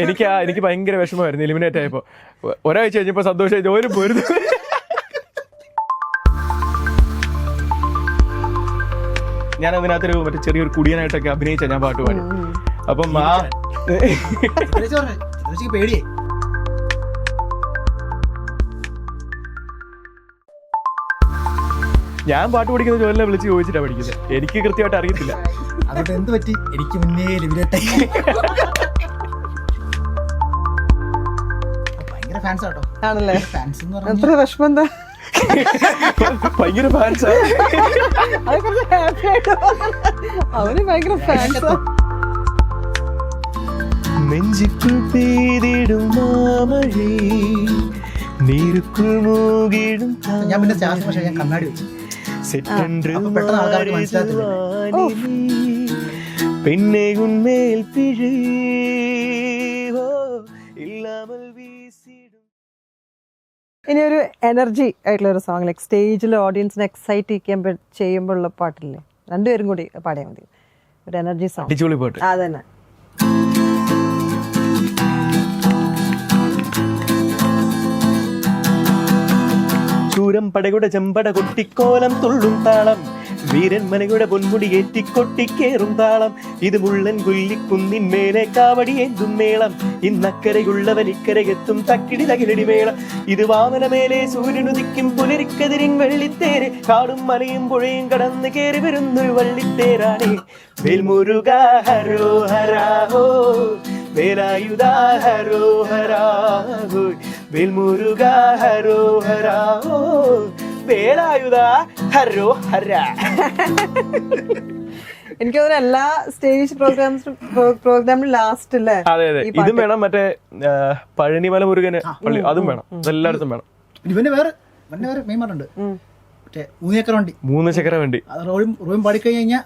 എനിക്ക് ഭയങ്കര വിഷമമായിരുന്നു എലിമിനേറ്റ് ആയപ്പോ. ഒരാഴ്ച കഴിഞ്ഞപ്പോ സന്തോഷമായി ജോലി പോയിരുന്നു. ഞാൻ അതിനകത്തൊരു മറ്റേ ചെറിയൊരു കുടിയനായിട്ടൊക്കെ അഭിനയിച്ച ഞാൻ പാട്ട് പാടി. അപ്പം പേടിയേ ഞാൻ പാട്ട് പഠിക്കുന്ന ജോലിനെ വിളിച്ച് ചോദിച്ചിട്ടാണ് പഠിക്കുന്നത്. എനിക്ക് കൃത്യമായിട്ട് അറിയത്തില്ല. അതുകൊണ്ട് എന്ത് പറ്റി, എനിക്ക് മുന്നേ ഭയങ്കര ഫാൻസ് ആട്ടോ. ആണല്ലേ? ഫാൻസ് എന്ന് എത്ര വിഷമം എന്താ? ഭയങ്കര ഫാൻസാ. അവന് ഭയങ്കര ഫാൻസാ. നെഞ്ചിക്കുൾ പെയ്തിടും മാമഴേ നീരുക്കുൾ മൂകിടും. ഞാൻ പിന്നെ സ്റ്റാർസ് പക്ഷേ ഞാൻ കണ്ണാടി വെച്ചു. പെട്ടെന്ന് ആൾക്കാർക്ക് മനസ്സിലാകത്തില്ല. പിന്നെ ഉന്മേൽ പിഴയോ ഇല്ലാമൽ വീസിടും. ഇനി ഒരു എനർജി ആയിട്ടുള്ള ഒരു സോങ്, ലൈക്ക് സ്റ്റേജിൽ ഓഡിയൻസിനെ എക്സൈറ്റ് ചെയ്യുമ്പോഴുള്ള പാട്ടില്ലേ, രണ്ടുപേരും കൂടി പാടിയാൽ മതി. ഒരു എനർജി സോങ്. അടിച്ചുപൊളി പാട്ട്. അതന്നെ. ചൂരം പടയുടെ ചെമ്പട കൊട്ടിക്കോലം തുള്ളും താളം, വീരൻ മനയുടെ പൊന്മുടി ഏറ്റിക്കൊട്ടിക്കേറും താളം, ഇത് മുള്ളൻ കുല്ലിക്കുന്നിൻ മേലെ കാവടി ഏന്തും മേളം, ഇന്നക്കരയുള്ളവൻ ഇക്കരയെത്തും തക്കിടി തകിലടി മേളം, ഇത് വാമനമേലെ സൂര്യനുദിക്കും പുലരിക്കതിരിൻ വെള്ളിത്തേര്, കാടും മലയും പുഴയും കടന്ന് കയറി വരുന്നൊരു വള്ളിത്തേരാണേ. വേൽമുരുക ഹരോഹരാഹോ വേലായുധാ ഹരോഹരാഹോ വേൽമുരുക ഹരോഹരാഹോ വേലായുധാ ഹരോഹരാ. എനിക്ക് തോന്നുന്നു എല്ലാ സ്റ്റേജ് പ്രോഗ്രാമിലും ലാസ്റ്റ് അല്ലേ? അതെ അതെ, ഇതും വേണം. മറ്റേ പഴനിമല മുരുകന് പള്ളി അതും വേണം. എല്ലായിടത്തും വേണം. ഇവന്റെ വേറെ മെയിൻമാറുണ്ട്, മറ്റേ 3 ചക്ര വണ്ടി. 3 ചക്ര വണ്ടി റോയും പാടിക്കഴിഞ്ഞാൽ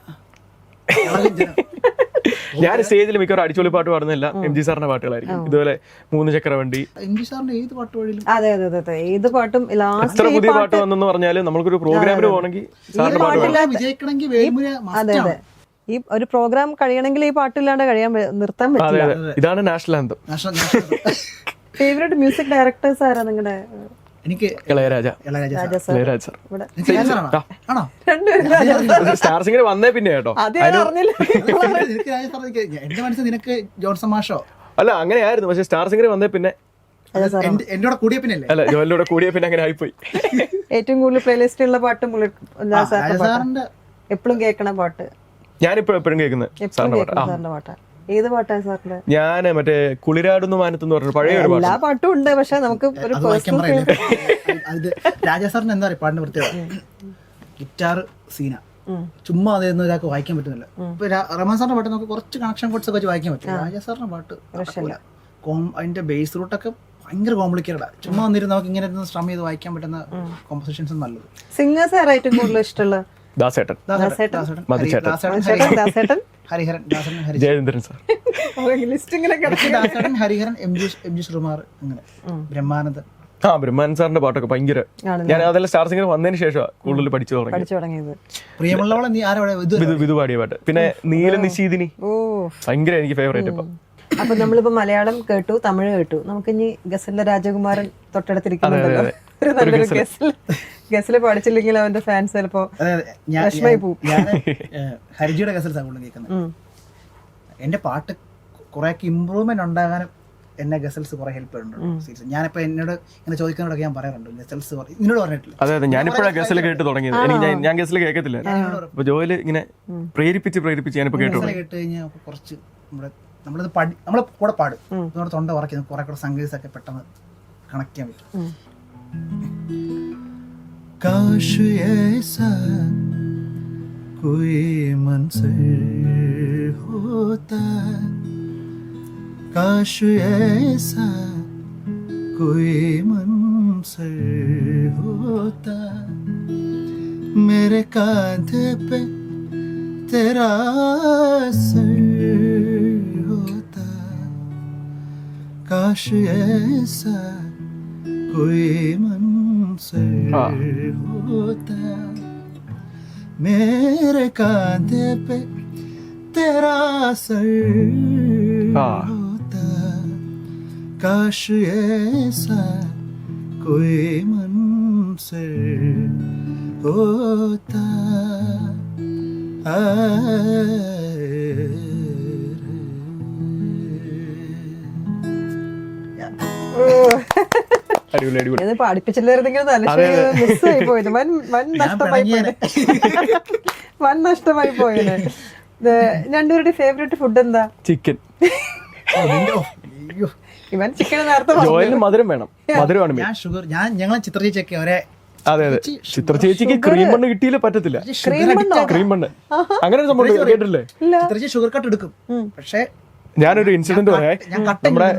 ഞാൻ സ്റ്റേജിൽ മിക്കവാറും അടിച്ചൊളി പാട്ട് പാടുന്നില്ല MG സാറിന്റെ പാട്ടുകളായിരിക്കും. ഇതുപോലെ 3 ചക്ര വണ്ടി. MG സാറിന്റെ ഏത് പാട്ട് പാടിയിലും അതെ അതെ അതെ, ഏത് പാട്ടും എത്ര പുതിയ പാട്ട് വന്നെന്ന് പറഞ്ഞാലും നമുക്കൊരു പ്രോഗ്രാമിന് പോകണമെങ്കിൽ സാറിന്റെ പാട്ട് വിജയിക്കണമെങ്കിൽ വേൽമുര. അതെ അതെ, ഈ ഒരു പ്രോഗ്രാം കഴിയണമെങ്കിൽ ഈ പാട്ടില്ലാണ്ട് നിർത്താൻ പറ്റില്ല. ഇതാണ് national anthem. Favourite music directors ആരാ നിങ്ങളുടെ? എനിക്ക് ഇളയരാജ സാർ. ഇവിടെ സ്റ്റാർ സിംഗർ വന്നേ പിന്നെ കേട്ടോ. എന്റെ മനസ്സിൽ നിനക്ക് ജോൺസൺ മാഷോ അല്ല അങ്ങനെയായിരുന്നു, പക്ഷെ സ്റ്റാർ സിംഗർ വന്നേ പിന്നെ എന്നോട് കൂടിയ പിന്നല്ലേ? അല്ല ജോലിയുടെ കൂടിയ പിന്നെ അങ്ങനെ ആയിപ്പോയി. ഏറ്റവും കൂടുതൽ പ്ലേലിസ്റ്റ് ഉള്ള പാട്ട് സാറിന്റെ എപ്പോഴും കേൾക്കണ പാട്ട്? ഞാനിപ്പോ എപ്പോഴും കേൾക്കുന്നത് സാറിന്റെ പാട്ടാ. ഏത് പാട്ടാ സാറിന്റെ? ഞാൻ മറ്റേ കുളിരാടുന്നു മാനത്തെന്ന് പറഞ്ഞ പഴയ ഒരു എല്ലാ പാട്ടും ഉണ്ട്, പക്ഷെ നമുക്ക് ഒരു രാജാ സാറിന് എന്താ പറയുക പാട്ടിന്റെ പ്രത്യേകത, ഗിറ്റാർ സീന ചുമ്മാ അതൊന്നും ഒരാൾക്ക് വായിക്കാൻ പറ്റുന്നില്ല. ഇപ്പൊ റഹ്മാൻ സാറിന്റെ പാട്ട് നമുക്ക് കുറച്ച് കണക്ഷൻ കോഡ്സ് ഒക്കെ വെച്ച് വായിക്കാൻ പറ്റും. രാജാ സാറിന്റെ പാട്ട് അതിന്റെ ബേസ് റൂട്ടൊക്കെ ഭയങ്കര കോംപ്ലിക്കേറ്റഡാ. ചുമ്മാ വന്നിരുന്ന് നമുക്ക് ഇങ്ങനെ സ്ട്രം ചെയ്ത് വായിക്കാൻ പറ്റുന്ന കോമ്പോസിഷൻസ് നല്ലത്. സിംഗേഴ്സ് ആരായിട്ടും കൂടുതൽ ഇഷ്ടമുള്ള? ദാസേട്ടൻ, ഹരിഹരൻ, ജയചന്ദ്രൻ സാർ, ദാസേട്ടൻ, ഹരിഹരൻ, MG ശ്രീകുമാർ, അങ്ങനെ ബ്രഹ്മാനന്ദൻ. ബ്രഹ്മാനന്ദൻ സാറിന്റെ പാട്ടൊക്കെ ഭയങ്കര, ഞാൻ അതെല്ലാം സ്റ്റാർ സിംഗർ വന്നതിന് ശേഷം കൂടുതൽ പഠിച്ചു തുടങ്ങിയത്. പ്രിയമുള്ളവളെ നീ ആരോടെ വിധു പാടിയ പാട്ട്. പിന്നെ നീല നിശീതിനി ഭയങ്കര എനിക്ക് ഫേവറേറ്റ്. ഇപ്പൊ അപ്പൊ നമ്മളിപ്പോ മലയാളം കേട്ടു, തമിഴ് കേട്ടു, നമുക്ക് ഇനി ഗസലിലെ രാജകുമാരൻ തൊട്ടടുത്തിരിക്കുന്നുണ്ടല്ലോ. ഒരു നല്ലൊരു ഗസല് പഠിച്ചില്ലെങ്കിൽ അവന്റെ ഫാൻസ് ചിലപ്പോ വിഷമായി പോകും. ഹരിജിയുടെ ഗസൽസ് ആണ് കേൾക്കുന്നത്. എന്റെ പാട്ട് കുറെ ഇമ്പ്രൂവ്മെന്റ് ഉണ്ടാകാനും എന്നെ ഗസൽസ് കുറെ ഹെൽപ്പ് ചെയ്യുന്നുണ്ട്. ഞാനിപ്പോ എന്നോട് ഇങ്ങനെ ചോദിക്കുന്നതൊക്കെ ഞാൻ പറയാറുണ്ട്, ഗസൽസ് നിന്നോട് പറഞ്ഞിട്ടില്ല. അതെ അതെ, ഞാനിപ്പോഴാണ് ഗസൽ കേട്ട് തുടങ്ങിയത്. എനിക്ക് ഞാൻ ഗസൽ കേൾക്കത്തില്ല. അപ്പൊ ജോലി ഇങ്ങനെ പ്രേരിപ്പിച്ച് ഞാനിപ്പോ കേട്ടു കഴിഞ്ഞാൽ കുറച്ച് നമ്മളത് നമ്മളെ കൂടെ പാടും, നമ്മുടെ തൊണ്ട ഉറക്കുന്നത് കുറെ കൂടെ സംഗീതം ഒക്കെ പെട്ടെന്ന് കണക്ട് ചെയ്യാൻ പറ്റും. काश ऐसा कोई मंज़र होता, काश ऐसा कोई मंज़र होता, मेरे कांधे पे तेरा सर होता, काश ऐसा कोई होता, मेरे कांधे पे तेरा सर होता, काश ऐसा कोई मंज़र होता അടിപൊളി അടിപൊളി. ഇത് പഠിപ്പിച്ചില്ലായിരുന്നെങ്കിൽ നല്ല മിസ്സായി പോയത്. വൻ നഷ്ടമായി പോയത്. വൻ നഷ്ടമായി പോയത്. രണ്ടുപേരുടെ ഫേവറേറ്റ് ഫുഡ് എന്താ? ചിക്കൻ. ഇവൻ ചിക്കൻ നേരത്തെ ജോയലിന് മധുരം വേണം, മധുരമാണ് മെയിൻ. ഞാൻ ഷുഗർ ഞാൻ ചിത്ര ചേച്ചിയൊക്കെ ഒരേ അതെ അതെ. ചിത്ര ചേച്ചിക്ക് ക്രീം മണ്ണ് കിട്ടിയില്ല പറ്റത്തില്ല. ക്രീം മണ്ണ് അങ്ങനെ ഒരു സംഭവം കേട്ടില്ലേ? ചിത്ര ചേച്ചി ഷുഗർ കട്ട് എടുക്കും. പക്ഷേ ഞാനൊരു ഇൻസിഡന്റ് പറയാം. നമ്മുടെ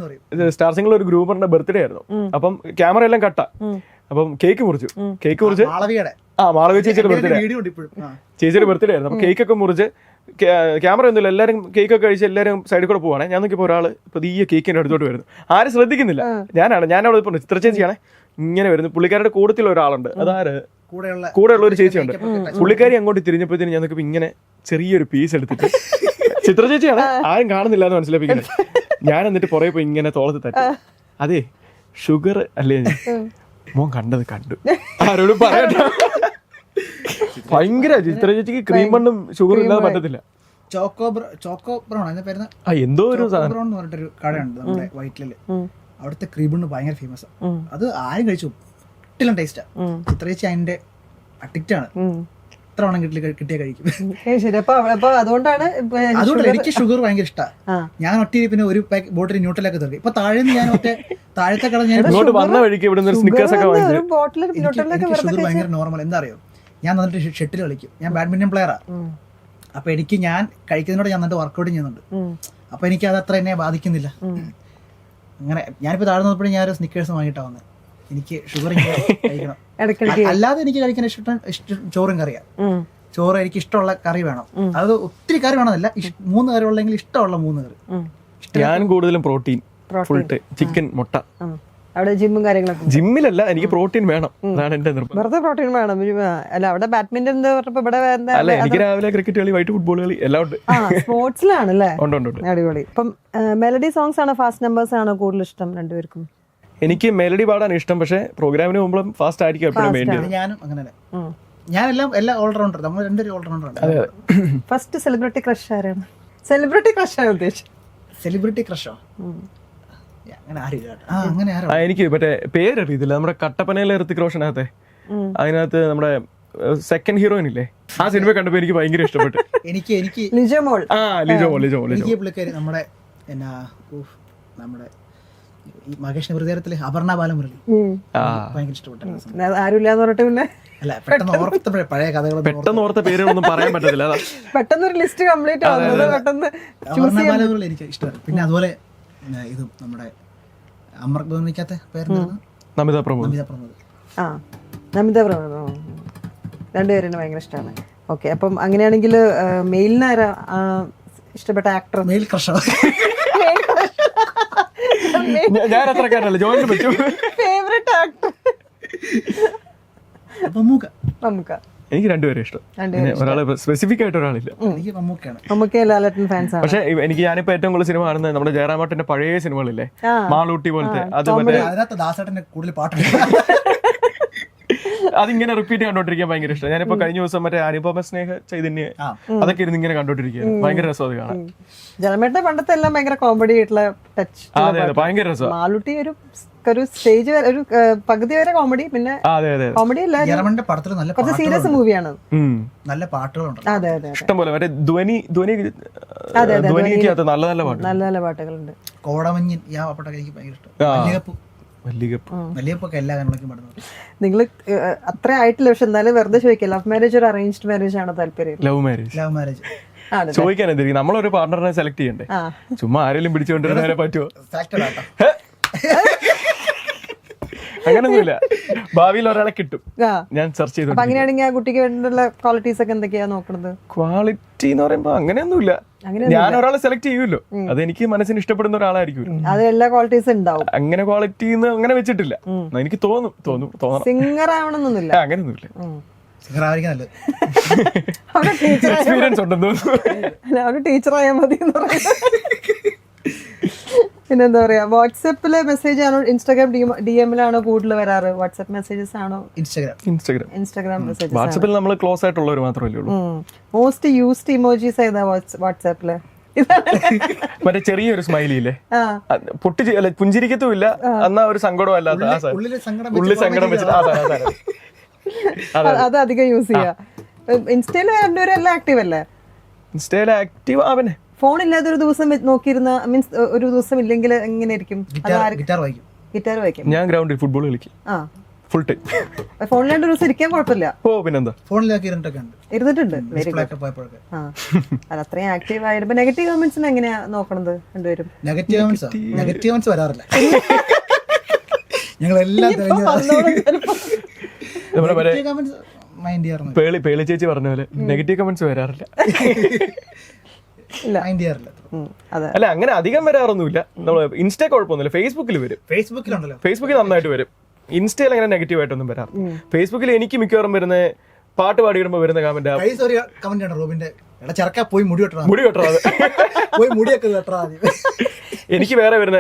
സ്റ്റാർ സിംഗിൾ ഒരു ഗ്രൂപ്പറിന്റെ ബർത്ത്ഡേ ആയിരുന്നു. അപ്പം ക്യാമറ എല്ലാം കട്ടാ. അപ്പം കേക്ക് മുറിച്ചു. മാളവി ചേച്ചിയുടെ ബർത്ത്ഡേ, ചേച്ചിയുടെ ബർത്ത്ഡേ ആയിരുന്നു. അപ്പൊ കേക്ക് ഒക്കെ മുറിച്ച് ക്യാമറ ഒന്നുമില്ല, എല്ലാവരും കേക്ക് ഒക്കെ കഴിച്ച് എല്ലാവരും സൈഡിൽ കൂടെ പോവാണേ. ഞാൻ നോക്കിയപ്പോൾ ഒരാൾ പതിയെ കേക്കിന്റെ അടുത്തോട്ട് വരുന്നു. ആരും ശ്രദ്ധിക്കുന്നില്ല. ഞാനവിടെ ഇപ്പോൾ ചിത്ര ചേച്ചിയാണേ ഇങ്ങനെ വരുന്നു. പുള്ളിക്കാരുടെ കൂട്ടത്തിൽ ഒരാളുണ്ട്, അതാര് കൂടെയുള്ള ഒരു ചേച്ചിയുണ്ട്. പുള്ളിക്കാരി അങ്ങോട്ട് തിരിഞ്ഞപ്പോഴത്തേനും ഞാൻ നോക്കിയപ്പോൾ ഇങ്ങനെ ചെറിയൊരു പീസ് എടുത്തിട്ട് ചിത്ര ചേച്ചിയാണ്, ആരും കാണുന്നില്ല എന്ന് മനസ്സിലാപ്പിക്കുന്നത്. ഞാൻ എന്നിട്ട് പുറകെ പോയി ഇങ്ങനെ തോളത്ത് തട്ടി. അതെ ഷുഗർ അല്ലേ, മോൻ കണ്ടത് കണ്ടു, ആരോടും പറയണ്ട. ഭയങ്കര ചിത്ര ചേച്ചിക്ക് ക്രീം മണ്ണും ഷുഗറും ഇല്ലാതെ പറ്റത്തില്ല. എന്തോ ഒരു പറഞ്ഞിട്ടൊരു കടയുണ്ട് നമ്മുടെ വൈറ്റില്, അവിടുത്തെ ക്രീം ഭയങ്കര ഫേമസ്. അത് ആരും കഴിച്ചു ഒട്ടിലും ടേസ്റ്റാ. ചിത്ര ചേച്ചി അതിന്റെ അഡിക്റ്റ് ആണ്. എത്ര വേണം കിട്ടിയാ കഴിക്കും. അതുകൊണ്ടാണ് എനിക്ക് ഷുഗർ ഭയങ്കര ഇഷ്ടമാണ്. ഞാൻ ഒറ്റ പിന്നെ ഒരു ബോട്ടിൽ ന്യൂട്രലൊക്കെ തരും. ഇപ്പൊ താഴെ ഞാൻ താഴത്തെ കട ഞാൻ വന്ന വഴിക്ക് ഷുഗർ ഭയങ്കര നോർമൽ. എന്താ അറിയോ, ഞാൻ വന്നിട്ട് ഷട്ടിൽ കളിക്കും. ഞാൻ ബാഡ്മിന്റൺ പ്ലെയറാ. അപ്പൊ എനിക്ക് ഞാൻ കഴിക്കുന്നതിനോട് ഞാൻ എന്നിട്ട് വർക്കൗട്ട് ചെയ്യുന്നുണ്ട്. അപ്പൊ എനിക്ക് അത് അത്ര എന്നെ ബാധിക്കുന്നില്ല. അങ്ങനെ ഞാനിപ്പോ താഴെ നോക്കുമ്പോഴും ഞാൻ ഒരു സ്നിക്കേഴ്സ് വാങ്ങിയിട്ടാ വന്നത്. എനിക്ക് ഷുഗർ കഴിക്കണം. അല്ലാതെ എനിക്ക് കഴിക്കാൻ ഇഷ്ടം ചോറും കറിയാ. ചോറ് എനിക്ക് ഇഷ്ടമുള്ള കറി വേണം. അത് ഒത്തിരി കറി വേണമെന്നില്ല, 3 കറി ഉള്ളെങ്കിൽ ഇഷ്ടമുള്ള 3 കറി. ഞാൻ കൂടുതലും പ്രോട്ടീൻ, ഫുൾ ചിക്കൻ, മുട്ട. അവിടെ ജിമ്മും കാര്യങ്ങളൊക്കെ? ജിമ്മിലല്ല, എനിക്ക് പ്രോട്ടീൻ വേണം, അതാണ് എന്റെ നിർബന്ധം. വെറുതെ പ്രോട്ടീൻ വേണം അല്ല? അവിടെ ബാഡ്മിന്റൺ അല്ല, എനിക്ക് രാവിലെ ക്രിക്കറ്റ് കളി, വൈകിട്ട് ഫുട്ബോൾ കളി എല്ലാം ഉണ്ട്. സ്പോർട്സിലാണ് അല്ലേ? ഉണ്ട്. അടിപൊളി. ഇപ്പം മെലഡി സോങ്സ് ആണോ ഫാസ്റ്റ് നമ്പേഴ്സ് ആണോ കൂടുതൽ ഇഷ്ടം രണ്ടുപേർക്കും? എനിക്ക് മെലഡി പാടാൻ ഇഷ്ടം, പക്ഷെ പ്രോഗ്രാമിന് പോകുമ്പോഴും ഫാസ്റ്റ് ആയിരിക്കും എപ്പോഴും വേണ്ടി. ഞാനും അങ്ങനെ, ഞാനെല്ലാം എല്ലാം ഓൾറൗണ്ടർ. നമ്മൾ രണ്ടുപേരും ഓൾറൗണ്ടർ ആണ്. ഫസ്റ്റ് സെലിബ്രിറ്റി ക്രഷ് ആരാണ്? സെലിബ്രിറ്റി ക്രഷ് ആണ് ഉദ്ദേശിച്ചത്. സെലിബ്രിറ്റി ക്രഷോ? എനിക്ക് മറ്റേ പേരറിയത്തില്ല. നമ്മുടെ കട്ടപ്പനയിലെ ഋത്തിക് റോഷനകത്തെ, അതിനകത്ത് നമ്മുടെ സെക്കൻഡ് ഹീറോയിൻ ഇല്ലേ, ആ സിനിമ കണ്ടപ്പോ എനിക്ക് ഭയങ്കര ഇഷ്ടപ്പെട്ടു. എനിക്ക് ലിജോ മോൾ നമ്മുടെ നമ്മുടെ മഹേഷിന്റെ ഹൃദയത്തില് അപർണ ബാലമുരളി ഭയങ്കര ഇഷ്ടപ്പെട്ടു. ആരുമില്ലാന്ന് പറഞ്ഞിട്ട് പിന്നെ അല്ല, പെട്ടെന്ന് ഓർത്തപ്പോഴേ പഴയ കഥകൾ പെട്ടെന്ന് ഓർത്ത പേരുകളൊന്നും പറയാൻ പറ്റത്തില്ല. പെട്ടെന്ന് ഒരു ലിസ്റ്റ് കംപ്ലീറ്റ് ആവുന്നത് പെട്ടെന്ന്. അപർണ ബാലമുരളി എനിക്ക് ഇഷ്ടമാണ്. പിന്നെ അതുപോലെ ഇതും നമ്മുടെ അമർക്കാത്ത പേരെന്തായിരുന്നു? നമിത പ്രമോദ്. രണ്ടുപേരും ഭയങ്കര ഇഷ്ടമാണ്. ഓക്കെ, അപ്പം അങ്ങനെയാണെങ്കിൽ മെയിലിന് ആരാ ഇഷ്ടപ്പെട്ട ആക്ടർ? മെയിൽ ക്രഷോ? ഞാൻ അത്രക്കാരല്ല, ജോയിന് പറ്റും. Favourite actor? മമ്മൂക്ക. എനിക്ക് രണ്ടുപേരും ഇഷ്ടം. ഒരാള് സ്പെസിഫിക് ആയിട്ട് ഒരാളില്ല. പക്ഷെ എനിക്ക് ഞാനിപ്പോ ഏറ്റവും കൂടുതൽ സിനിമ കാണുന്നത് നമ്മുടെ ജയറാമേട്ടന്റെ പഴയ സിനിമകളില്ലേ, മാളൂട്ടി പോലത്തെ. അത് അതിങ്ങനെ റിപ്പീറ്റ് കണ്ടോണ്ടിരിക്കാൻ ഭയങ്കര ഇഷ്ടം. ഞാനിപ്പോ കഴിഞ്ഞ ദിവസം മറ്റേ അനുപമ സ്നേഹ ചൈതന്യ അതൊക്കെ ഇരുന്ന് ഇങ്ങനെ കണ്ടോണ്ടിരിക്കുകയാണ്. ഭയങ്കര രസം അത് കാണാൻ. ജയറാമേട്ടന്റെ പണ്ടത്തെ എല്ലാം ഭയങ്കര കോമഡി ആയിട്ടുള്ള ടച്ച്. അതെ അതെ, ഭയങ്കര രസം. മാളൂട്ടി ഒരു സ്റ്റേജ് വരെ, ഒരു പകുതി വരെ കോമഡി, പിന്നെ കോമഡി അല്ല, കുറച്ച് സീരിയസ് മൂവിയാണ്. നല്ല പാട്ടുകളുണ്ട്. അതെ അതെ, ഇഷ്ടംപോലെ. മറ്റേ ധ്വനിക്കകത്ത് നല്ല നല്ല പാട്ട്, നല്ല നല്ല പാട്ടുകളുണ്ട്. കോടമഞ്ഞിൻ എനിക്ക് ഭയങ്കര ഇഷ്ടം. നിങ്ങൾ അത്ര ആയിട്ടില്ല, പക്ഷെ എന്നാലും വെറുതെ ചോദിക്കാം, ലവ് മാരേജ് ഒരു അറേഞ്ച്ഡ് മാരേജ് ആണോ താല്പര്യം? ലവ് മാരേജ് ചോദിക്കാൻ എന്തിരിക്കും, നമ്മളൊരു പാർട്ണറിനെ സെലക്ട് ചെയ്യണ്ടേ? ചുമ്മാ ആരെങ്കിലും പിടിച്ചുകൊണ്ടിരുന്നതിനെ പറ്റുമോ? അങ്ങനൊന്നുമില്ല, ഭാവിയിൽ ഒരാളെ കിട്ടും, ഞാൻ സെർച്ച് ചെയ്തു. അങ്ങനെയാണെങ്കിൽ ആ കുട്ടിക്ക് വേണ്ടിയുള്ള ക്വാളിറ്റീസ് ഒക്കെ എന്തൊക്കെയാ നോക്കുന്നത്? ക്വാളിറ്റി എന്ന് പറയുമ്പോ അങ്ങനെയൊന്നുമില്ല, ഞാൻ ഒരാളെ സെലക്ട് ചെയ്യുമല്ലോ, അതെനിക്ക് മനസ്സിന് ഇഷ്ടപ്പെടുന്ന ഒരാളായിരിക്കും. അത് എല്ലാ ക്വാളിറ്റീസ് ഉണ്ടാവും. അങ്ങനെ ക്വാളിറ്റി അങ്ങനെ വെച്ചിട്ടില്ല, എനിക്ക് തോന്നണം. സിംഗർ ആവണമെന്നൊന്നുമില്ല, അങ്ങനെയൊന്നുമില്ല. എക്സ്പീരിയൻസ് ഉണ്ടെന്ന്, ടീച്ചർ ആയാൽ മതി. പിന്നെന്താ പറയാ, വാട്സാപ്പിലെ മെസ്സേജ് ആണോ ഇൻസ്റ്റാഗ്രാം DM-ലാണോ കൂടുതൽ വരാറ്? വാട്സാപ്പ് മെസ്സേജസ് ആണോ ഇൻസ്റ്റാഗ്രാം മെസ്സേജസ്? വാട്സാപ്പിൽ നമ്മൾ ക്ലോസ് ആയിട്ടുള്ളവർ മാത്രമല്ലേ ഉള്ളൂ. മോസ്റ്റ് യൂസ്ഡ് ഇമോജീസ് ഏതാ വാട്സാപ്പില്? മറ്റേ ചെറിയൊരു സ്മൈലി ഇല്ലേ, പൊട്ടി അല്ല പുഞ്ചിരിക്കത്തുമില്ല, എന്നാ ഒരു സങ്കടം അല്ലാത്ത ഉള്ളിൽ സങ്കടം വെച്ചിട്ട് അത് അധികം യൂസ് ചെയ്യാ. ഇൻസ്റ്റയില് രണ്ടുപേരും എല്ലാം ആക്റ്റീവ് അല്ലേ? ഇൻസ്റ്റയിൽ ആക്റ്റീവ് ആവനെ. ഫോൺ ഇല്ലാതെ ഒരു ദിവസം നോക്കിയിരുന്ന, മീൻസ് ഒരു ദിവസം ഇല്ലെങ്കിൽ എങ്ങനെയായിരിക്കും? ഗിറ്റാർ വായിക്കും. ഞാൻ ഗ്രൗണ്ടിൽ ഫുട്ബോൾ കളിക്കും ഫുൾ ടൈം. ഫോണിലാണ്ട് ഒരു ദിവസം ഇരിക്കാൻ കുഴപ്പമില്ല. ഓ പിന്നെന്താ, ഇരുന്നിട്ടുണ്ട്. Very good. അത് അത്രയും ആക്റ്റീവ് ആയിട്ട്. നെഗറ്റീവ് കമന്റ്സിന് എങ്ങനെയാ നോക്കണത് രണ്ടുപേരും? നെഗറ്റീവ് കമന്റ്സ് വരാറില്ല. ഞങ്ങളെല്ലാം പേളി ചേച്ചി പറഞ്ഞ പോലെ നെഗറ്റീവ് കമന്റ്സ് വരാറില്ല. അല്ല അങ്ങനെ അധികം വരാറൊന്നുമില്ല. നമ്മൾ ഇൻസ്റ്റ കുഴപ്പമൊന്നുമില്ല, ഫേസ്ബുക്കിൽ വരും. ഫേസ്ബുക്കിൽ നന്നായിട്ട് വരും. ഇൻസ്റ്റയിൽ അങ്ങനെ നെഗറ്റീവ് ആയിട്ടൊന്നും വരാം. ഫേസ്ബുക്കിൽ എനിക്ക് മിക്കവാറും വരുന്ന പാട്ട് പാടിയിടുമ്പോ വരുന്ന കമന്റ് എനിക്ക് വേറെ വരുന്ന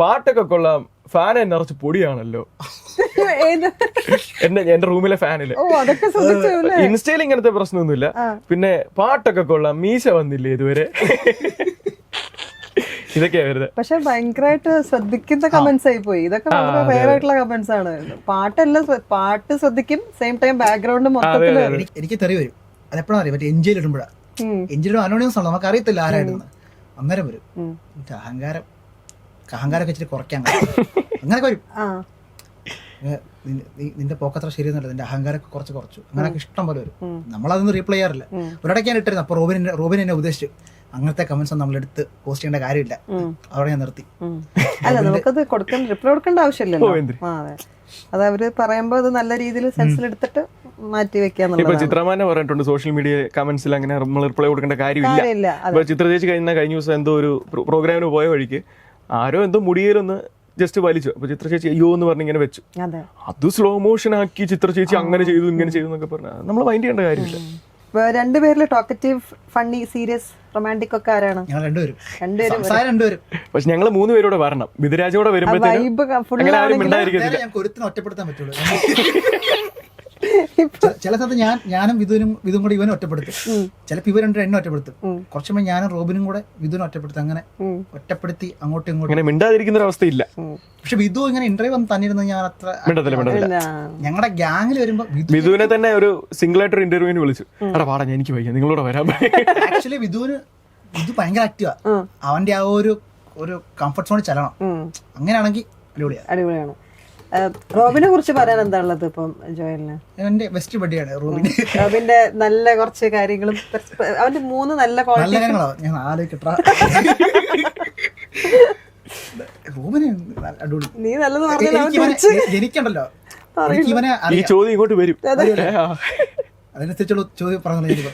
പാട്ടൊക്കെ കൊള്ളാം, ഫാൻ നിറച്ച് പൊടിയാണല്ലോ. എന്റെ റൂമിലെ ഫാനില്. ഇൻസ്റ്റയിൽ ഇങ്ങനത്തെ പ്രശ്നമൊന്നുമില്ല. പിന്നെ പാട്ടൊക്കെ കൊള്ളാം, മീശ വന്നില്ലേ ഇതുവരെ, ഇതൊക്കെയാ വരുന്നത്. പക്ഷെ ഭയങ്കരമായിട്ട് ശ്രദ്ധിക്കുന്ന കമന്റ്സ് ആയി പോയി. ഇതൊക്കെ വളരെ റെയർ ആയിട്ടുള്ള കമന്റ്സ് ആണ്. പാട്ട് ശ്രദ്ധിക്കും, സെയിം ടൈം ബാക്ക്ഗ്രൗണ്ട് മൊത്തത്തില്. എനിക്ക് തെറി വരും. അതെപ്പോഴാ അറിയാം, മറ്റേ എൻജിയിൽ ഇടുമ്പോഴാണ്. എൻജിയുടെ അനോണിമസ് ആണല്ലോ, നമുക്ക് അറിയത്തില്ല ആരായിടുന്നത്. അന്നേരം വരും അഹങ്കാരമൊക്കെ ഇച്ചിരി കുറയ്ക്കാൻ അങ്ങനൊക്കെ വരും. നിന്റെ പോക്കത്ര ശരിയൊന്നുമല്ല, നിന്റെ അഹങ്കാരമൊക്കെ കുറച്ചു അങ്ങനെയൊക്കെ ഇഷ്ടം പോലെ വരും. നമ്മളതൊന്നും റീപ്ലൈ ചെയ്യാറില്ല. ഒരിടയ്ക്ക് ഞാൻ ഇട്ടിരുന്നു. അപ്പൊ റോബിൻ എന്നെ ഉപദേശിച്ചു, അങ്ങനത്തെ കമന്റ്സ് ഒന്നും നമ്മളെടുത്ത് പോസ്റ്റ് ചെയ്യേണ്ട കാര്യമില്ല, അവിടെ ഞാൻ നിർത്തി. അല്ല, നമുക്കത് റിപ്ലൈ കൊടുക്കേണ്ട ആവശ്യമില്ലല്ലോ. അത് അവര് പറയുമ്പോ അത് നല്ല രീതിയിൽ സെൻസിൽ എടുത്തിട്ട് മാറ്റി വെക്കാന്നുള്ളത്. ചിത്രമാനെ പറഞ്ഞിട്ടുണ്ട് സോഷ്യൽ മീഡിയ കമന്റ്സിൽ അങ്ങനെ നമ്മൾ റിപ്ലൈ കൊടുക്കേണ്ട കാര്യമില്ല. ചിത്ര ചേച്ചി കഴിഞ്ഞ ദിവസം എന്തോ ഒരു പ്രോഗ്രാമിന് പോയ വഴിക്ക് ആരോ എന്തോ മുടിയിലൊന്ന് ജസ്റ്റ് വലിച്ചു. അപ്പൊ ചിത്ര ചേച്ചി അയ്യോ എന്ന് പറഞ്ഞ് ഇങ്ങനെ വെച്ചു. അത് സ്ലോ മോഷൻ ആക്കി ചിത്ര ചേച്ചി അങ്ങനെ ചെയ്തു ഇങ്ങനെ ചെയ്തു എന്നൊക്കെ പറഞ്ഞാൽ നമ്മൾ മൈൻഡ് ചെയ്യേണ്ട കാര്യമില്ല. രണ്ടുപേരില് ടോക്കറ്റീവ്, ഫണ്ണി, സീരിയസ്, റൊമാൻറ്റിക് ഒക്കെ ആരാണ്? രണ്ടുപേരും. പക്ഷെ ഞങ്ങള് 3 പേരോടെ വരണം. മിഥുരാജോടെ വരുമ്പോഴത്തേക്കും ഒറ്റപ്പെടുത്താൻ പറ്റുള്ളൂ. ചില സ്ഥലത്ത് ഞാനും വിധുവും കൂടെ ഇവനും ഒറ്റപ്പെടുത്തും. ചിലപ്പോ ഇവർ രണ്ടും എന്നെ ഒറ്റപ്പെടുത്തും. കുറച്ചുമ്പോ ഞാനും റോബിനും കൂടെ വിധുവിനെ ഒറ്റപ്പെടുത്തും. അങ്ങനെ ഒറ്റപ്പെടുത്തി അങ്ങോട്ടും ഇങ്ങോട്ടും മിണ്ടാതിരിക്കുന്ന ഒരു അവസ്ഥയില്ല. പക്ഷെ വിധു ഇങ്ങനെ ഇന്റർവ്യൂ വന്ന് തന്നിരുന്നു ഞാൻ അത്ര ഞങ്ങളുടെ ഗ്യാങ്ങിൽ വരുമ്പോ വിധുവിനെ തന്നെ ഒരു സിംഗിൾ ആയിട്ട് ഇന്റർവ്യൂവിന് വിളിച്ചു. എടാ പാടാ, എനിക്ക് വയ്യ, നിങ്ങളോട് വരാൻ. ആക്ച്വലി വിധു ഭയങ്കര ആക്റ്റീവാ. അവന്റെ ആ ഒരു കംഫർട്ട് സോണിൽ ചെല്ലണം. അങ്ങനെയാണെങ്കിൽ അടിപൊളിയാണ്. റോബിനെ കുറിച്ച് പറയാൻ എന്താണുള്ളത് ഇപ്പം ജോയലിന്? എന്റെ ബെസ്റ്റ് ബഡിയാണ് റോബിൻ. റോബിന്റെ നല്ല കുറച്ച് കാര്യങ്ങളും അവന്റെ 3 നല്ല ക്വാളിറ്റി ഞാൻ ആലോചിക്കട്ടാ. റോബിന് അടിപൊളി. നീ നല്ലത് എനിക്കുണ്ടല്ലോ, ഈ ചോദ്യം ഇങ്ങോട്ട് വരും. അതിനനുസരിച്ചുള്ള ചോദ്യം പറഞ്ഞു.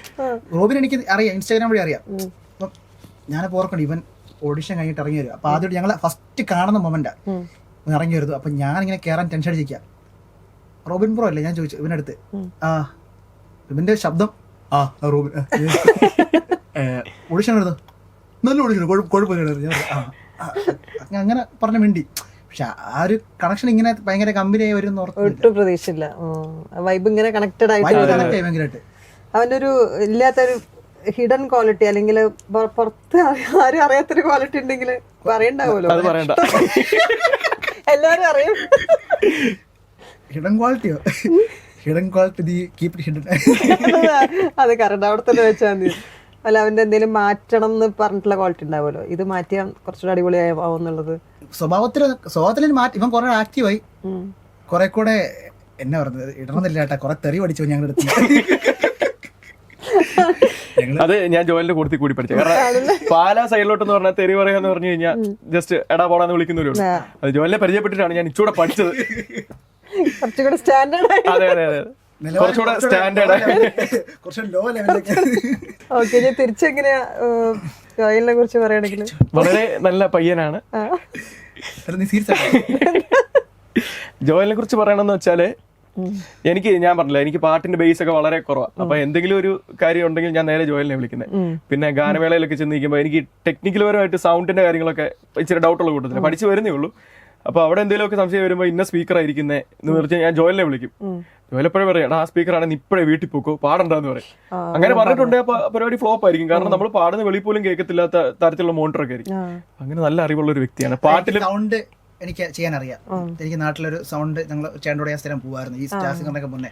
റോബിൻ എനിക്ക് അറിയാം, ഇൻസ്റ്റാഗ്രാം വഴി അറിയാം. അപ്പം ഞാനിപ്പോ ഓർക്കണ്ട, ഇവൻ ഓഡിഷൻ കഴിഞ്ഞിട്ട് ഇറങ്ങി വരും. അപ്പൊ ആദ്യമായിട്ട് ഞങ്ങളെ ഫസ്റ്റ് കാണുന്ന മൊമെന്റാ ഇറങ്ങി വരുന്നു. അപ്പൊ ഞാനിങ്ങനെ കയറാൻ ടെൻഷൻ അടിച്ചിരിക്കാം. റോബിൻ ബ്രോ അല്ലേ ഞാൻ ചോദിച്ചു ഇവന്റെ അടുത്ത്. ഇവന്റെ ശബ്ദം റോബിൻ ഓഡിഷൻ എടുത്തു, നല്ല ഓഡിഷൻ, കുഴപ്പമില്ല, അങ്ങനെ പറഞ്ഞ മിണ്ടി. പക്ഷെ ആ ഒരു കണക്ഷൻ ഇങ്ങനെ ഭയങ്കര കമ്പനിയായി വരും ഒട്ടും പ്രതീക്ഷയില്ല. വൈബ് ഇങ്ങനെ കണക്റ്റഡ് ആയിട്ട് ഭയങ്കരമായിട്ട്. അവന്റെ ഒരു ഇല്ലാത്തൊരു ഹിഡൻ ക്വാളിറ്റി, അല്ലെങ്കിൽ പുറത്ത് ആരും അറിയാത്തൊരു ക്വാളിറ്റി ഉണ്ടെങ്കിൽ പറയണ്ടാവുമല്ലോ. എല്ലാരും അറിയാം. ഹിഡൻ ക്വാളിറ്റിയോ? Hidden quality keep it hidden. അത് കറണ്ട് അവിടെ തന്നെ വെച്ചാൽ മതി. അല്ല, അവന്റെ എന്തെങ്കിലും മാറ്റണം എന്ന് പറഞ്ഞിട്ടുള്ള ക്വാളിറ്റി ഉണ്ടാവുമല്ലോ, ഇത് മാറ്റിയാൽ കുറച്ചുകൂടെ അടിപൊളിയാവും എന്നുള്ളത്. സ്വഭാവത്തിൽ മാറ്റി. ഇവൻ കുറെ ആക്റ്റീവായി, കുറെ കൂടെ എന്നാ പറഞ്ഞത് ഇടണമെന്നില്ല കേട്ടാ, കുറെ തെറി പഠിച്ചു ഞങ്ങളുടെ അടുത്ത്. അത് ഞാൻ ജോലിന്റെ കൂടുതൽ കൂടി പഠിച്ചു. കാരണം പാലാ സൈഡിലോട്ടെന്ന് പറഞ്ഞാൽ തെറി പറയാന്ന് പറഞ്ഞു കഴിഞ്ഞാൽ ജസ്റ്റ് എടാ പോടാന്ന് വിളിക്കുന്നവരുള്ളൂ. അത് ജോലിനെ പരിചയപ്പെട്ടിട്ടാണ് ഞാൻ ഇച്ചൂടെ പഠിച്ചത്. കുറച്ചുകൂടെ സ്റ്റാൻഡേർഡ്. അതെ അതെ അതെ, കുറച്ചുകൂടെ സ്റ്റാൻഡേർഡ്. ഓക്കെ, ഞാൻ തിരിച്ചെങ്ങനെയാ ജോയലിനെ കുറിച്ച് പറയുകയാണെങ്കിൽ വളരെ നല്ല പയ്യനാണ്. ജോയലിനെ കുറിച്ച് പറയണമെന്ന് വെച്ചാല് ഞാൻ പറഞ്ഞില്ല, എനിക്ക് പാട്ടിന്റെ ബേസ് ഒക്കെ വളരെ കുറവാണ്. അപ്പൊ എന്തെങ്കിലും ഒരു കാര്യം ഉണ്ടെങ്കിൽ ഞാൻ നേരെ ജോയലിനെ വിളിക്കുന്നത്. പിന്നെ ഗാനമേളയിലൊക്കെ ചെന്ന് നിൽക്കുമ്പോൾ എനിക്ക് ടെക്നിക്കൽ പരമായിട്ട് സൗണ്ടിന്റെ കാര്യങ്ങളൊക്കെ ഇച്ചിരി ഡൗട്ടുള്ള കൂട്ടത്തില്ല, പഠിച്ചു വരുന്നേ ഉള്ളൂ. അപ്പൊ അവിടെ എന്തെങ്കിലുമൊക്കെ സംശയം വരുമ്പോൾ ഇന്ന സ്പീക്കർ ആയിരിക്കുന്നത് എന്ന് വെച്ചാൽ ഞാൻ ജോയലിനെ വിളിക്കും. ജോയലെപ്പോഴും പറയാം, ആ സ്പീക്കർ ആണെങ്കിൽ ഇപ്പോഴേ വീട്ടിൽ പോക്കോ, പാടണ്ടെന്ന് പറയും. അങ്ങനെ പറഞ്ഞിട്ടുണ്ടെങ്കിൽ അപ്പൊ പരിപാടി ഫ്ലോപ്പ് ആയിരിക്കും. കാരണം നമ്മൾ പാടുന്ന വെളി പോലും കേൾക്കത്തില്ലാത്ത തരത്തിലുള്ള മോണിറ്റർ ഒക്കെ ആയിരിക്കും. അങ്ങനെ നല്ല അറിവുള്ള ഒരു വ്യക്തിയാണ്. പാട്ടിൽ സൗണ്ട് എനിക്ക് ചെയ്യാൻ അറിയാം. എനിക്ക് നാട്ടിലൊരു സൗണ്ട് ഞങ്ങൾ ചേട്ടനോട് ഞാൻ സ്ഥിരം പോകുമായിരുന്നു ഈ സ്റ്റാർ സിംഗറിനൊക്കെ മുന്നേ.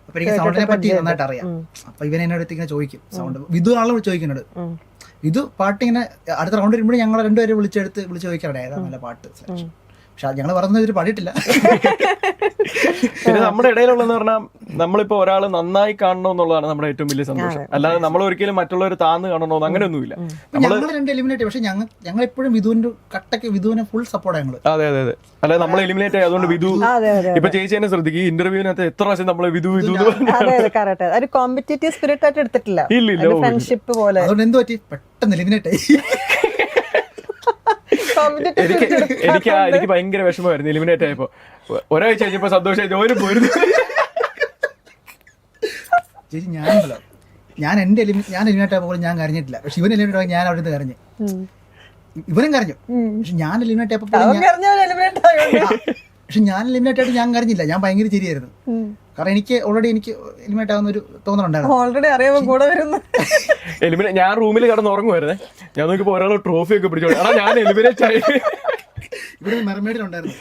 അപ്പൊ എനിക്ക് സൗണ്ടിനെ പറ്റി നന്നായിട്ട് അറിയാം. അപ്പൊ ഇവൻ എന്നോട് ഇങ്ങനെ ചോദിക്കും സൗണ്ട്. വിധു ആളുകൾ ചോദിക്കുന്നുണ്ട്, ഇത് പാട്ടിങ്ങനെ അടുത്ത റൗണ്ട് വരുമ്പോഴും ഞങ്ങൾ രണ്ടുപേരും വിളിച്ചു ചോദിക്കാറുണ്ട് ഏതാ നല്ല പാട്ട് സെലക്ഷൻ. പക്ഷെ ഞങ്ങൾ പറഞ്ഞത് ഇവര് പാടിയിട്ടില്ല. പിന്നെ നമ്മുടെ ഇടയിലുള്ളതെന്ന് പറഞ്ഞാൽ നമ്മളിപ്പോ ഒരാൾ നന്നായി കാണണം എന്നുള്ളതാണ് നമ്മുടെ ഏറ്റവും വലിയ സന്തോഷം. അല്ലാതെ നമ്മൾ ഒരിക്കലും മറ്റുള്ളവർ താന്ന് കാണണമെന്ന് അങ്ങനെയൊന്നുമില്ല. ഞങ്ങൾ രണ്ട് എലിമിനേറ്റ്, പക്ഷെ ഞങ്ങൾ എപ്പോഴും വിധുവിനെ ഫുൾ സപ്പോർട്ട് ഞങ്ങൾ. അതെ അതെ അതെ, അല്ലാതെ നമ്മൾ എലിമിനേറ്റ് ആയി അതുകൊണ്ട് വിധു ഇപ്പൊ ചേച്ചി തന്നെ ശ്രദ്ധിക്കും. ഈ ഇന്റർവ്യൂവിനകത്ത് എത്ര പ്രാവശ്യം നമ്മള് വിധു ഒരു കോമ്പറ്റീറ്റീവ് സ്പിരിറ്റ് ആയിട്ട് എടുത്തിട്ടില്ല. ഇല്ല, ഫ്രണ്ട്ഷിപ്പ് പോലെ. അതുകൊണ്ട് എന്ത് പറ്റി, പെട്ടെന്ന് എലിമിനേറ്റ് ആയി. എനിക്ക് ഭയങ്കര വിഷമമായിരുന്നു എലിമിനേറ്റ് ആയപ്പോ. ഒരാഴ്ച കഴിഞ്ഞപ്പോ സന്തോഷമായി ജോലി പോയിരുന്നു. ചേച്ചി ഞാൻ എലിമിനേറ്റ് ആയപ്പോൾ ഞാൻ കരഞ്ഞിട്ടില്ല. പക്ഷെ ഇവൻ എലിമിനേറ്റ് ആയി ഞാൻ അവിടെ നിന്ന് കരഞ്ഞു, ഇവനും കരഞ്ഞു. പക്ഷെ ഞാൻ എലിമിനേറ്റ് ആയപ്പോൾ ആയിട്ട് ഞാൻ കരഞ്ഞില്ല. ഞാൻ ഭയങ്കര ചിരിയായിരുന്നു. കാരണം എനിക്ക് എലിമിനേറ്റ് ആവുന്ന ഒരു തോന്നലുണ്ടായിരുന്നു. ഓൾറെഡി അറിയാമോ കൂടെ വരുന്നു. ഞാൻ റൂമിൽ കിടന്ന് ഉറങ്ങുമായിരുന്നേ. ഞാൻ നോക്കിയപ്പോ ഒരാൾ ട്രോഫി ഒക്കെ പിടിച്ചോളൂ. ഞാൻ എലിമിനേറ്റ് ആയി. ഇവിടെ മെർമെയ്ഡിലുണ്ടായിരുന്നു,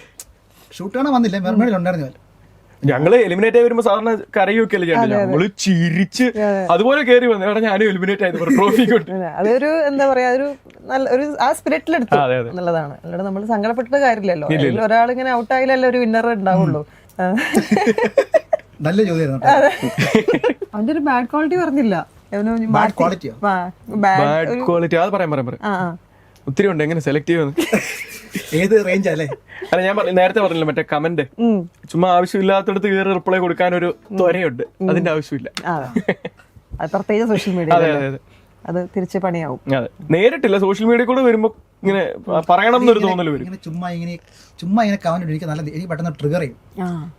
ഷൂട്ട് കാണാൻ വന്നില്ല, മെർമെയ്ഡിലുണ്ടായിരുന്നു. ഞങ്ങള് എലിമിനേറ്റ് ആയി വരുമ്പോ സാധാരണ കരയൊക്കെയല്ലേ ചെയ്യണ്ടേ, ഞങ്ങള് ചിരിച്ച് അതുപോലെ കയറി വന്നു. കാരണം ഞാനും എലിമിനേറ്റ് ആയത് ട്രോഫി കൊണ്ട്. അതൊരു എന്താ പറയാ, ഒരു ആ സ്പിരിറ്റിലെടുത്തു എന്നുള്ളതാണ്. അല്ലാതെ നമ്മൾ സങ്കടപ്പെട്ടിട്ട് കാര്യമില്ലല്ലോ. ഒരാളിങ്ങനെ ഔട്ട് ആയാലല്ലേ ഒരു വിന്നർ ഉണ്ടാവുള്ളൂ. നല്ല ചോദ്യം. അവന്റെ ഒരു ബാഡ് ക്വാളിറ്റി പറഞ്ഞില്ല. ബാഡ് ക്വാളിറ്റി അത് പറയാം. ഒത്തിരി ഉണ്ട്, എങ്ങനെ സെലക്ട് ചെയ്യുമെന്ന്. ഏത് റേഞ്ച് അല്ലേ? അല്ല, ഞാൻ നേരത്തെ പറഞ്ഞില്ല മറ്റേ കമന്റ് ചുമ്മാ ആവശ്യമില്ലാത്തടത്ത് കയറി റിപ്ലൈ കൊടുക്കാൻ ഒരു ത്വരയുണ്ട്. അതിന്റെ ആവശ്യമില്ല. പ്രത്യേകിച്ച് സോഷ്യൽ മീഡിയ. അതെ അതെ അതെ, അത് തിരിച്ച് പണിയാവും. അതെ, നേരിട്ടില്ല, സോഷ്യൽ മീഡിയ കൂടെ വരുമ്പോ ഇങ്ങനെ പറയണം എന്നൊരു തോന്നല് വരും. ചുമ്മാ ഇങ്ങനെ കമന്റ് എനിക്ക് പെട്ടെന്ന് ട്രിഗർ ചെയ്യും.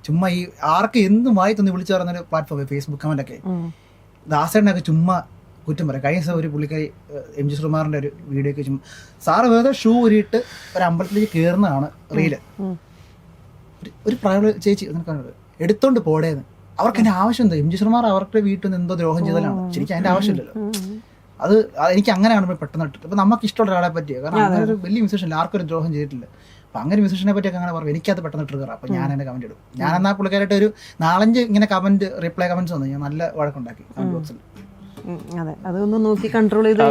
ചുമ്മാ ഈ ആർക്ക് എന്തും വായി തന്നെ വിളിച്ചു പറഞ്ഞൊരു പ്ലാറ്റ്ഫോം ഫേസ്ബുക്ക് കമന്റ് ഒക്കെ. ദാസേട്ടനൊക്കെ ചുമ്മാ കുറ്റം പറയാം. കഴിഞ്ഞ ദിവസം ഒരു പുള്ളിക്കാരി എം ജി ശ്രീകുമാറിന്റെ ഒരു വീഡിയോ ഒക്കെ ചുമ്മാ സാറ് വേറെ ഷൂ ഊരിയിട്ട് ഒരു അമ്പലത്തിലേക്ക് കയറുന്നതാണ് റീല്. ഒരു പ്രായമുള്ള ചേച്ചി എടുത്തോണ്ട് പോടേന്ന്. അവർക്ക് അതിന്റെ ആവശ്യം എന്താ? എം ജി ശ്രീകുമാർ അവർക്ക് വീട്ടിൽ നിന്ന് എന്തോ ദ്രോഹം ചെയ്തതാണ്. ശരിക്കും അതിന്റെ ആവശ്യമില്ലല്ലോ. അത് എനിക്ക് അങ്ങനെയാണ് പെട്ടെന്ന് ഇട്ടത്. അപ്പൊ നമുക്ക് ഇഷ്ടമുള്ള ഒരാളെ പറ്റിയ, കാരണം അങ്ങനെ ഒരു വലിയ മ്യൂസിഷ്യൻ ആർക്കും ഒരു ദ്രോഹം ചെയ്തിട്ടില്ല. അപ്പൊ അങ്ങനെ മ്യൂസിഷ്യനെ പറ്റിയൊക്കെ അങ്ങനെ പറഞ്ഞു. എനിക്കത് പെട്ടെന്ന് ട്രിഗർ. അപ്പൊ ഞാൻ എന്നെ കമന്റ് ഇടും. ഞാൻ എന്നാ പുള്ളിക്കാരായിട്ട് ഒരു 4-5 ഇങ്ങനെ റിപ്ലൈ കമന്റ്സ് വന്നു. ഞാൻ നല്ല വഴക്കുണ്ടാക്കി കമന്റ് ബോക്സിൽ. അതെ, അതൊന്ന് നോക്കി കൺട്രോൾ ചെയ്ത്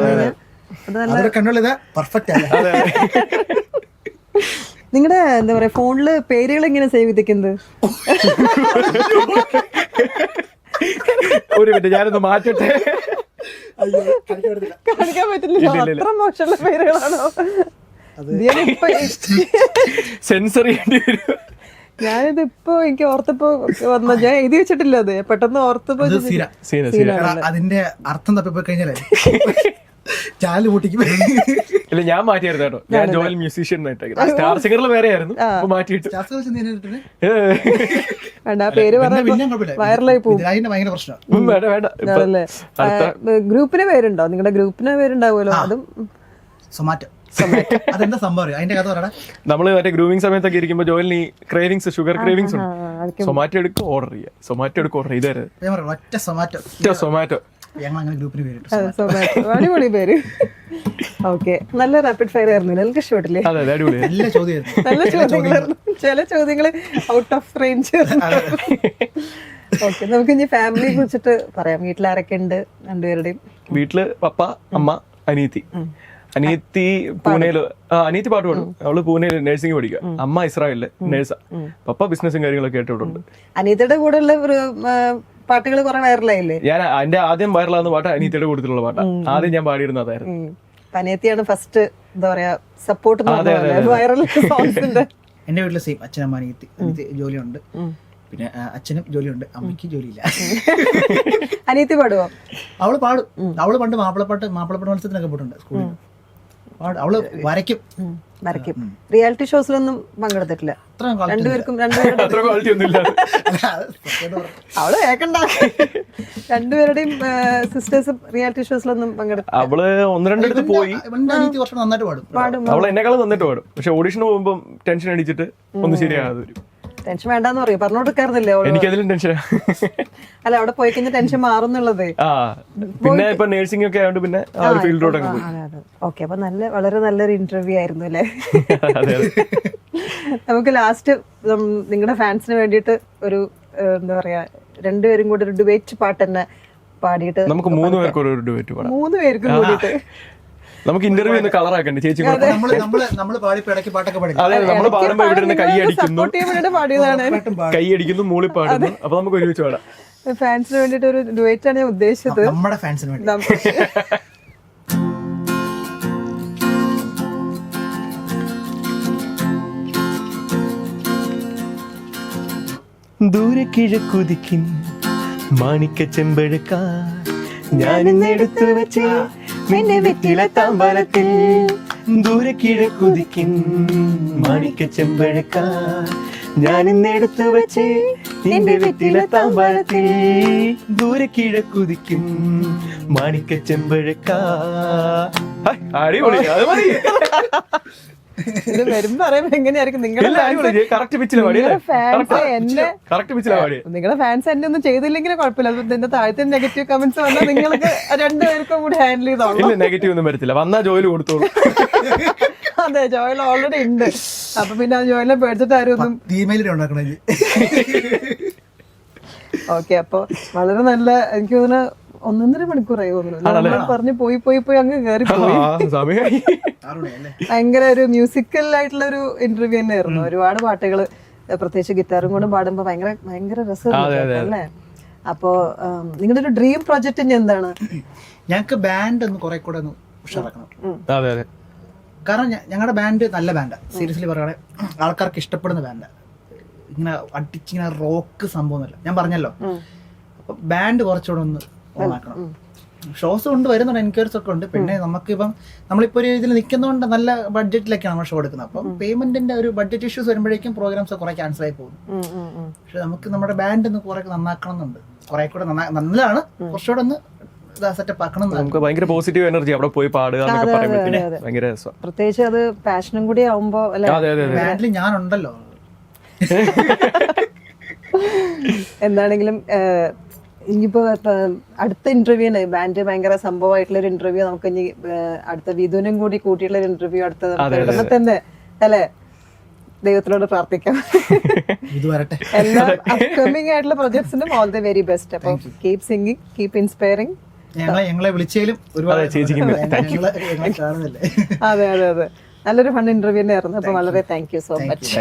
കൺട്രോൾ ചെയ്താൽ പെർഫെക്റ്റ് ആണ്. നിങ്ങളുടെ എന്താ പറയാ ഫോണില് പേരുകൾ എങ്ങനെ സേവ് ചെയ്തിരിക്കുന്നത്? ഒരു മിനിറ്റ്, ഞാനൊന്ന് മാറ്റട്ടെ. കാണിക്കാൻ പറ്റില്ല, അത്ര മോശമുള്ള പേരുകളാണോ? സെൻസർ ചെയ്യേണ്ടി വരും. ഞാനിത് ഇപ്പൊ എനിക്ക് ഓർത്തപ്പോ വന്ന, ഞാൻ എഴുതി വെച്ചിട്ടില്ല. അത് പെട്ടെന്ന് ഓർത്തപ്പോ അതിന്റെ അർത്ഥം തപ്പിപ്പോ കഴിഞ്ഞാലേ ചാനൽ പൊട്ടിക്കും. ഇല്ല, ഞാൻ മാറ്റിയായിരുന്നു കേട്ടോ. ഞാൻ ജോയൽ മ്യൂസീഷ്യൻ സ്റ്റാർ സിംഗറിൽ വേറെ ആയിരുന്നു, മാറ്റിയിട്ട് പേര് വൈറലായി പോകും. ഭയങ്കര പ്രശ്നം. ഗ്രൂപ്പിന് പേരുണ്ടോ? നിങ്ങളുടെ ഗ്രൂപ്പിന് പേരുണ്ടാവുമല്ലോ. അതും സൊമാറ്റോ. അതെന്താ സംഭവം? അതിന്റെ കഥ പറയണ. നമ്മള് മറ്റേ ഗ്രൂമിംഗ് സമയത്തൊക്കെ ഇരിക്കുമ്പോ ജോയലിന് ക്രേവിങ്സ്, ഷുഗർ ക്രേവിങ്സ് ഉണ്ട്. സൊമാറ്റോ എടുക്കും, ഓർഡർ ചെയ്യാം. സൊമാറ്റോ എടുക്കും, ഓർഡർ ചെയ്തായിരുന്നു. ഒറ്റ സൊമാറ്റോ. അടിപൊളി പേര്. ഓക്കെ, നല്ല റാപ്പിഡ് ഫയർ ആയിരുന്നു. എനിക്ക് ഇഷ്ടപ്പെട്ടില്ലേ? നല്ല ചോദ്യമായിരുന്നു. ചില ചോദ്യങ്ങള് ഔട്ട് ഓഫ് റേഞ്ച്. ഓക്കെ, നമുക്ക് ഇനി ഫാമിലിയെ കുറിച്ചിട്ട് പറയാം. വീട്ടിൽ ആരൊക്കെ ഉണ്ട്? രണ്ടുപേരുടെയും വീട്ടില് പപ്പ, അമ്മ, അനിയത്തി. അനിയത്തി പൂനെയില് അനിയത്തി പാട്ട് പാടും. അവള് പൂനെയിൽ നഴ്സിംഗ് പഠിക്കുക. അമ്മ ഇസ്രായേലില് നേഴ്സാ. പപ്പ ബിസിനസ്സും കാര്യങ്ങളൊക്കെ ആയിട്ടുണ്ട്. അനിയത്തിയുടെ കൂടെ ഉള്ള പാട്ടുകൾ കുറെ വൈറലായില്ലേ? ഞാൻ എന്റെ ആദ്യം വൈറലാകുന്ന പാട്ട് അനിയത്തിയുടെ കൂട്ടത്തിലുള്ള പാട്ടാണ്. ആദ്യം ഞാൻ പാടിയിരുന്ന അതായിരുന്നു. അനിയത്തിയാണ് ഫസ്റ്റ് എന്താ പറയാ സപ്പോർട്ട് വൈറൽ സോങ്സിന്റെ. എന്റെ വീട്ടില് സെയിം. അച്ഛനമ്മ അനിയത്തി ജോലിയുണ്ട്. പിന്നെ അച്ഛനും ജോലിയുണ്ട്, അമ്മയ്ക്ക് ജോലിയില്ല. അനിയത്തി പാടുവോ? അവള് പാടും. അവള് പണ്ട് മാപ്പിളപ്പാട്ട് മത്സരത്തിനൊക്കെ പോയിട്ടുണ്ട് സ്കൂളിൽ. അവള് വരയ്ക്കും. വരയ്ക്കും. റിയാലിറ്റി ഷോസിലൊന്നും പങ്കെടുത്തിട്ടില്ല. രണ്ടുപേർക്കും അത്ര ക്വാളിറ്റി ഒന്നും ഇല്ല. അവള് കേക്കണ്ട. രണ്ടുപേരുടെയും സിസ്റ്റേഴ്സ് റിയാലിറ്റി ഷോസിലൊന്നും പങ്കെടുത്തു. അവള് 1-2 പോയി. കുറച്ച് നന്നായിട്ട് പാടും. അവള് എന്നെക്കാളും നന്നായിട്ട് പാടും. പക്ഷെ ഓഡിഷന് പോകുമ്പോൾ ടെൻഷൻ അടിച്ചിട്ട് ഒന്നും ശരിയാകാതെ വരും. ടെൻഷൻ വേണ്ടെന്ന് പറയും, പറഞ്ഞു കൊടുക്കാറില്ലേ? എനിക്കതിലും ടെൻഷനാ. അല്ല, അവിടെ പോയി കഴിഞ്ഞാൽ ടെൻഷൻ മാറുന്നുള്ളത്. പിന്നെ ഇപ്പൊ നേഴ്സിംഗ് ഒക്കെ ആയതുകൊണ്ട് പിന്നെ ആ ഒരു ഫീൽഡിലോട്ടൊക്കെ പോയി. ഓക്കെ, അപ്പൊ വളരെ നല്ലൊരു ഇന്റർവ്യൂ ആയിരുന്നു അല്ലേ? നമുക്ക് ലാസ്റ്റ് നിങ്ങളുടെ ഫാൻസിന് വേണ്ടിയിട്ട് ഒരു എന്താ പറയാ, രണ്ടുപേരും കൂടി ഒരു ഡിബേറ്റ് പാട്ട് തന്നെ പാടിയിട്ട് നമുക്ക് 3 പേർക്ക് ഒരു ഡിബേറ്റ് പാടാം. 3 പേർക്കും കൂടിയിട്ട് നമുക്ക് ഇന്റർവ്യൂ ഒന്ന് കളറാക്കണ്ടേ ചേച്ചി? നമ്മള് പാടിപ്പോ ഇടയ്ക്ക് പാട്ടൊക്കെ പാടി. അതെ, നമ്മള് പാടുമ്പോ ഇവിടെ നിന്ന് കൈ അടിക്കുന്നു, പാടിയതാണ്. കൈ അടിക്കുന്നു, മൂളി പാടുന്നു. അപ്പൊ നമുക്ക് ഒരുമിച്ച് പാടാം. ഫാൻസിന് വേണ്ടിട്ട് ഒരു ഡുവേറ്റ് ആണ് ഞാൻ ഉദ്ദേശിച്ചത്. നമ്മുടെ ഫാൻസിന് വേണ്ടി. ദൂരെ കിഴക്കുതിക്കും മാണിക്ക ചെമ്പഴുക്ക ഞാനിന്നെടുത്തു വെച്ച് നിന്നെ വെറ്റില താമ്പലത്തിൽ. ദൂരെ കിഴക്കുതിക്കും മാണിക്ക ചെമ്പഴുക്ക ഞാനിന്നെടുത്തു വെച്ച് നിന്റെ വെറ്റില താമ്പലത്തിൽ. ദൂരെ കിഴക്കുതിക്കും മാണിക്ക ചെമ്പഴുക്ക. അടിപൊളി, അത് മതി. ഇത് വരുമ്പോ പറയുമ്പോ എങ്ങനെയായിരിക്കും നിങ്ങളുടെ ഫാൻസ് എന്നെ ഒന്നും ചെയ്തില്ലെങ്കിലും കുഴപ്പമില്ല. ഇതിന്റെ താഴത്തെ നെഗറ്റീവ് കമന്റ്സ് വന്നാൽ നിങ്ങൾക്ക് രണ്ടുപേർക്കും കൂടി ഹാൻഡിൽ ചെയ്തോളൂ. നെഗറ്റീവ് ഒന്നും വരത്തില്ല, വന്നാ ജോലി കൊടുത്തോളൂ. അതെ, ജോയിൽ ഓൾറെഡി ഉണ്ട്. അപ്പൊ പിന്നെ ആ ജോയിലിനെ പേടിച്ചിട്ട് ആരും ഒന്നും. ഓക്കെ, അപ്പൊ വളരെ നല്ല, എനിക്ക് തോന്നുന്നു 1.5 മണിക്കൂറായി തോന്നുന്നു പറഞ്ഞു പോയി അങ്ങ് കയറി പോയി. ഭയങ്കര ഒരു മ്യൂസിക്കൽ ആയിട്ടുള്ള ഒരു ഇന്റർവ്യൂ തന്നെയായിരുന്നു. ഒരുപാട് പാട്ടുകൾ, പ്രത്യേകിച്ച് ഗിറ്റാറും കൊണ്ടും പാടുമ്പോ ഭയങ്കര രസമാണ് അല്ലേ? അപ്പോ നിങ്ങളുടെ ഒരു ഡ്രീം പ്രൊജക്ട് ഇനി എന്താണ്? ഞങ്ങക്ക് ബാൻഡ് ഒന്ന് കുറെ കൂടെ ഒന്ന് ഉഷാറാക്കണം. കാരണം ഞങ്ങളുടെ ബാൻഡ് നല്ല ബാൻഡാണ്. സീരിയസ്ലി പറയുകയാണെ ആൾക്കാർക്ക് ഇഷ്ടപ്പെടുന്ന ബാൻഡാണ്. ഇങ്ങനെ അടിച്ചിങ്ങനെ റോക്ക് സംഭവമൊന്നുമല്ല, ഞാൻ പറഞ്ഞല്ലോ. അപ്പൊ ബാൻഡ് കുറച്ചുകൂടെ ഒന്ന് ഓണാക്കണം. ഷോസ് കൊണ്ട് വരുന്നുണ്ട്, എൻക്വയറീസ് ഒക്കെ ഉണ്ട്. പിന്നെ നമുക്കിപ്പം നമ്മളിപ്പോ ഒരു ഇതിൽ നിൽക്കുന്നതുകൊണ്ട് നല്ല ബഡ്ജറ്റിലൊക്കെയാണ് നമ്മൾ ഷോ എടുക്കുന്നത്. അപ്പം പേയ്മെന്റിന്റെ ഒരു ബഡ്ജറ്റ് ഇഷ്യൂസ് വരുമ്പോഴേക്കും പ്രോഗ്രാംസ് കുറെ ക്യാൻസൽ ആയി പോകും. പക്ഷെ നമുക്ക് നമ്മുടെ ബാൻഡ് ഒന്ന് കുറെ നന്നാക്കണം എന്നുണ്ട്. കുറെ കൂടെ നല്ലതാണ്, കുറച്ചുകൂടെ ഒന്ന് സെറ്റപ്പ് ആക്കണം. നമുക്ക് ഭയങ്കര പോസിറ്റീവ് എനർജി അവിടെ പോയി പാടുക എന്നൊക്കെ പറയുമ്പോൾ ഭയങ്കര രസം. പ്രത്യേകിച്ച് അത് പാഷനും കൂടി ആവുമ്പോ ബാൻഡിൽ ഞാനുണ്ടല്ലോ. എന്താണെങ്കിലും ഇനിയിപ്പോ അടുത്ത ഇന്റർവ്യൂ ബാൻഡ് ഭയങ്കര സംഭവമായിട്ടുള്ള ഒരു ഇന്റർവ്യൂ നമുക്ക് ഇനി അടുത്ത വിധുവിനും കൂടി കൂട്ടിയുള്ള ഒരു ഇന്റർവ്യൂ അടുത്ത തന്നെ അല്ലെ? ദൈവത്തിനോട് പ്രാർത്ഥിക്കാം. എല്ലാ അപ്കമിംഗ് ആയിട്ടുള്ള പ്രൊജക്ട്സിനും ഓൾ ദി വെരി ബെസ്റ്റ്. അപ്പൊ കീപ് സിംഗിങ്, കീപ് ഇൻസ്പയറിംഗ്. ഞങ്ങളെ വിളിച്ചതിലും ഒരുപാട് അതെ, നല്ലൊരു ഫൺ ഇന്റർവ്യൂ തന്നെ ആയിരുന്നു. അപ്പൊ വളരെ താങ്ക് യു സോ മച്ച്.